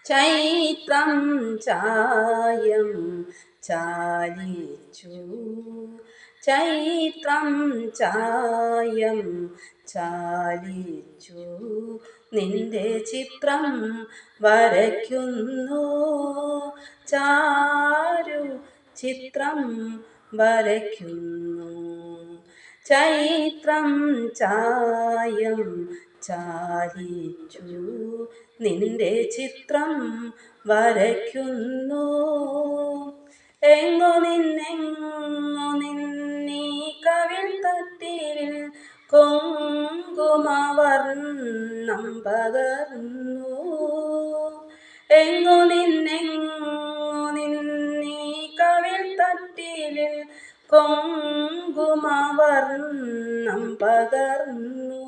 ചൈത്രം ചായം ചാലിച്ചു. ചൈത്രം ചായം ചാലിച്ചു. നിന്റെ ചിത്രം വരയ്ക്കുന്നു. ചാരു ചിത്രം വരയ്ക്കുന്നു. ചൈത്രം ചായം ചാലിച്ചു. നിന്റെ ചിത്രം വരയ്ക്കുന്നു. എങ്ങോ നിന്നീ കവിൾ തട്ടിൽ കുങ്കുമവർണ്ണം പകർന്നു. എങ്ങോ നിന്നീ കവിൾ തട്ടിൽ കുങ്കുമവർണ്ണം പകർന്നു.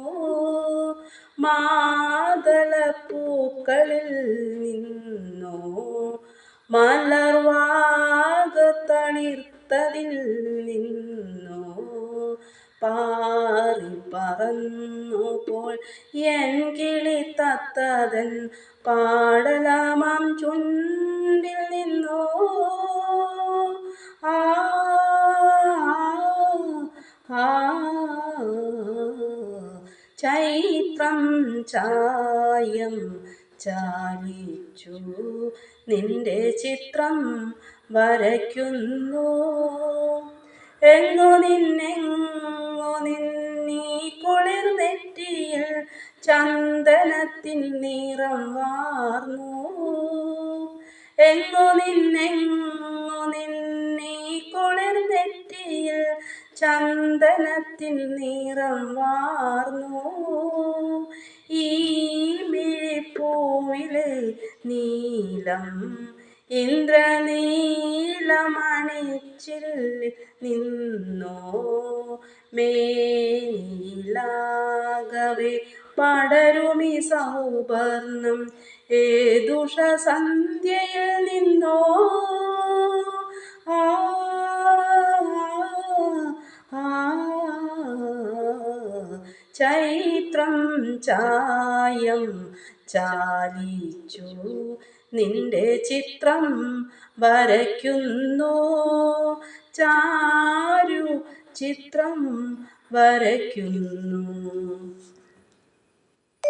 മാതളപ്പൂക്കളിൽ നിന്നോ മലർവാകത്തളിർത്തതിൽ നിന്നോ പാറി പറന്നു പോൾ എൻ കിളിത്തത്തതൻ പാടലമാം ചുണ്ടിൽ നിന്നോ. ആ ചൈത്രം ചായം ചാലിച്ചു. നിന്റെ ചിത്രം വരയ്ക്കുന്നു. എങ്ങോ നിന്നീ കുളിർ നെറ്റിയിൽ ചന്ദനത്തിൻ നിറം വാർന്നു. എങ്ങോ നിന്നീ കുളിർ നെറ്റിയിൽ ചന്ദനത്തിൻ നിറം വാർന്നു. ഈ മിഴിപ്പൂവിലെ നീലം ഇന്ദ്രനീലമണിച്ചിൽ നിന്നോ മേനിലാകവേ പടരുമി സൗവർണം ഏതുഷ സന്ധ്യയിൽ നിന്നോ. ചൈത്രം ചായം ചാലിച്ചു. നിന്റെ ചിത്രം വരയ്ക്കുന്നു. ചാരു ചിത്രം വരയ്ക്കുന്നു.